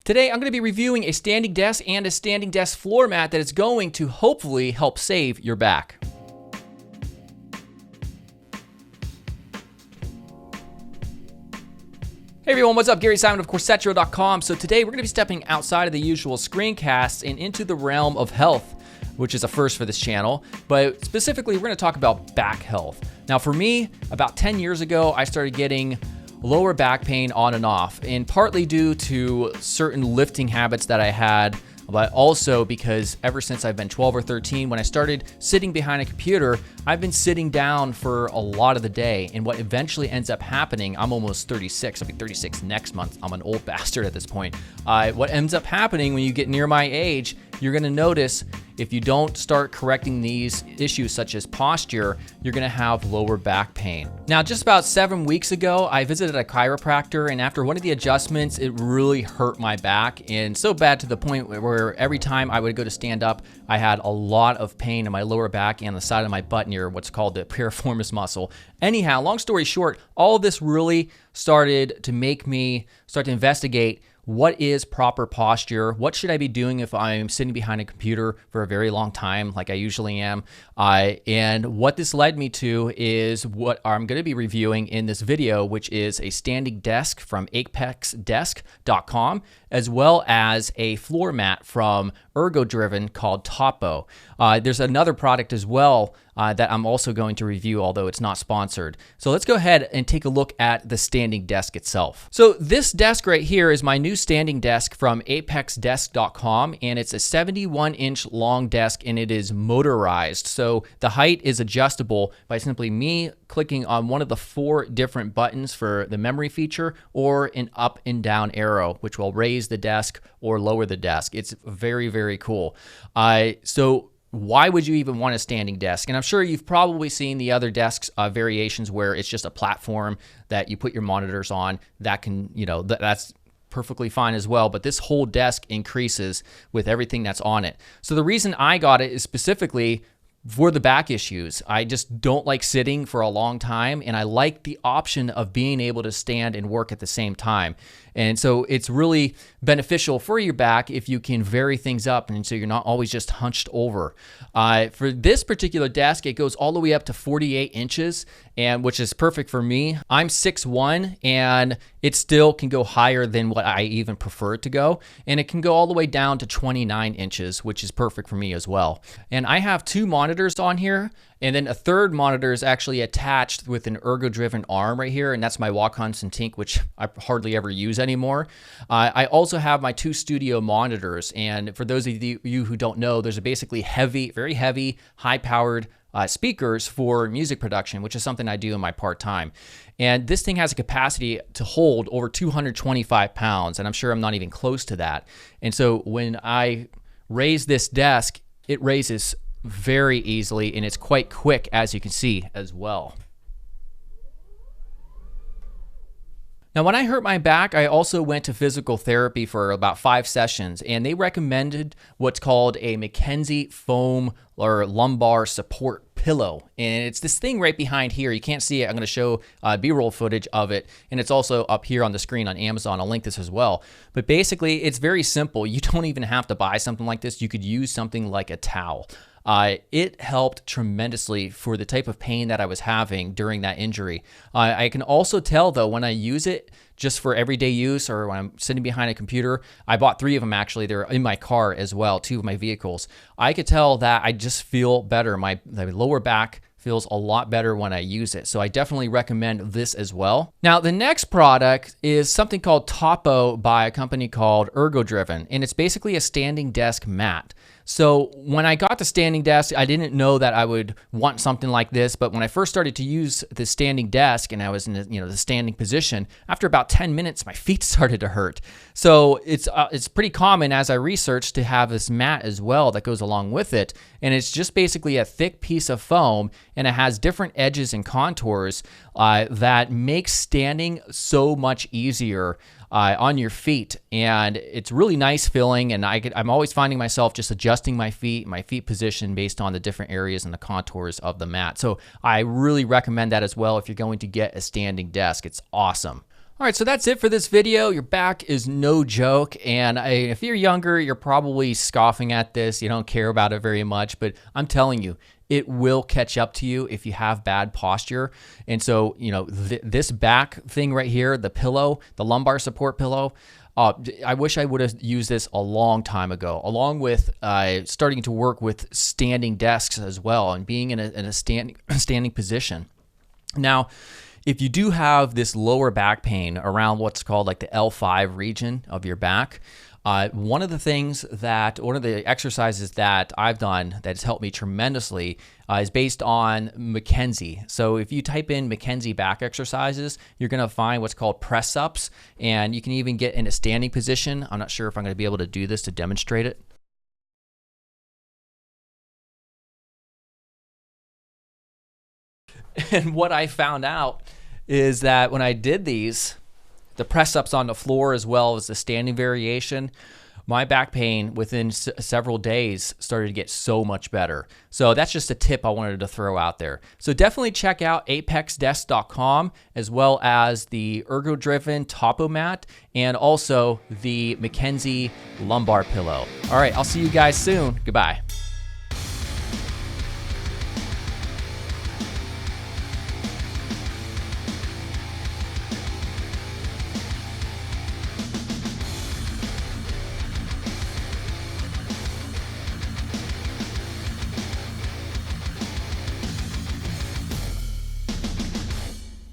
Today, I'm going to be reviewing a standing desk and a standing desk floor mat that is going to hopefully help save your back. Hey everyone, what's up? Gary Simon of Corsetro.com. So today we're going to be stepping outside of the usual screencasts and into the realm of health, which is a first for this channel. But specifically, we're going to talk about back health. Now for me, about 10 years ago, I started getting lower back pain on and off, and partly due to certain lifting habits that I had, but also because ever since I've been 12 or 13, when I started sitting behind a computer, I've been sitting down for a lot of the day. And what eventually ends up happening, I'm almost 36, I'll be 36 next month. I'm an old bastard at this point. What ends up happening when you get near my age, you're gonna notice if you don't start correcting these issues such as posture, you're gonna have lower back pain. Now, just about 7 weeks ago, I visited a chiropractor, and after one of the adjustments, it really hurt my back, and so bad to the point where every time I would go to stand up, I had a lot of pain in my lower back and the side of my butt near what's called the piriformis muscle. Anyhow, long story short, all of this really started to make me start to investigate what is proper posture? What should I be doing if I'm sitting behind a computer for a very long time, like I usually am? And what this led me to is what I'm going to be reviewing in this video, which is a standing desk from apexdesk.com, as well as a floor mat from Ergodriven called Topo. There's another product as well that I'm also going to review, although it's not sponsored. So let's go ahead and take a look at the standing desk itself. So this desk right here is my new standing desk from apexdesk.com, and it's a 71-inch long desk, and it is motorized. So the height is adjustable by simply me clicking on one of the 4 different buttons for the memory feature, or an up and down arrow, which will raise the desk or lower the desk. It's very, very cool. So why would you even want a standing desk? And I'm sure you've probably seen the other desks variations where it's just a platform that you put your monitors on. That can, that's perfectly fine as well, but this whole desk increases with everything that's on it. So the reason I got it is specifically for the back issues. I just don't like sitting for a long time, and I like the option of being able to stand and work at the same time. And so it's really beneficial for your back if you can vary things up, and so you're not always just hunched over. For this particular desk, it goes all the way up to 48 inches, and which is perfect for me. I'm 6'1", and it still can go higher than what I even prefer it to go. And it can go all the way down to 29 inches, which is perfect for me as well. And I have 2 monitors on here, and then a third monitor is actually attached with an Ergodriven arm right here, and that's my Wacom Cintiq, which I hardly ever use anymore. I also have my 2 studio monitors, and for those of you who don't know, there's a basically heavy, very heavy, high-powered speakers for music production, which is something I do in my part-time. And this thing has a capacity to hold over 225 pounds, and I'm sure I'm not even close to that. And so when I raise this desk, it raises very easily, and it's quite quick, as you can see as well. Now, when I hurt my back, I also went to physical therapy for about 5 sessions, and they recommended what's called a McKenzie foam or lumbar support pillow. And it's this thing right behind here. You can't see it. I'm going to show B-roll footage of it, and it's also up here on the screen on Amazon. I'll link this as well. But basically, it's very simple. You don't even have to buy something like this. You could use something like a towel. It helped tremendously for the type of pain that I was having during that injury. I can also tell, though, when I use it just for everyday use or when I'm sitting behind a computer, I bought 3 of them actually. They're in my car as well, 2 of my vehicles. I could tell that I just feel better. My lower back feels a lot better when I use it. So I definitely recommend this as well. Now, the next product is something called Topo by a company called Ergodriven, and it's basically a standing desk mat. So when I got the standing desk, I didn't know that I would want something like this, but when I first started to use the standing desk and I was in the standing position, after about 10 minutes, my feet started to hurt. So it's pretty common, as I researched, to have this mat as well that goes along with it. And it's just basically a thick piece of foam, and it has different edges and contours that makes standing so much easier on your feet, and it's really nice feeling. And I'm always finding myself just adjusting my feet position based on the different areas and the contours of the mat. So I really recommend that as well if you're going to get a standing desk. It's awesome. All right, so that's it for this video. Your back is no joke, and if you're younger, you're probably scoffing at this. You don't care about it very much, but I'm telling you, it will catch up to you if you have bad posture. And so, you know, this back thing right here, the pillow, the lumbar support pillow, I wish I would have used this a long time ago, along with starting to work with standing desks as well and being in a standing position. Now, if you do have this lower back pain around what's called like the L5 region of your back, one of the exercises that I've done that has helped me tremendously is based on McKenzie. So if you type in McKenzie back exercises, you're going to find what's called press ups, and you can even get in a standing position. I'm not sure if I'm going to be able to do this to demonstrate it. And what I found out is that when I did these, the press ups on the floor as well as the standing variation, my back pain within several days started to get so much better. So that's just a tip I wanted to throw out there. So definitely check out apexdesk.com as well as the Ergodriven Topo mat and also the McKenzie lumbar pillow. All right, I'll see you guys soon. Goodbye.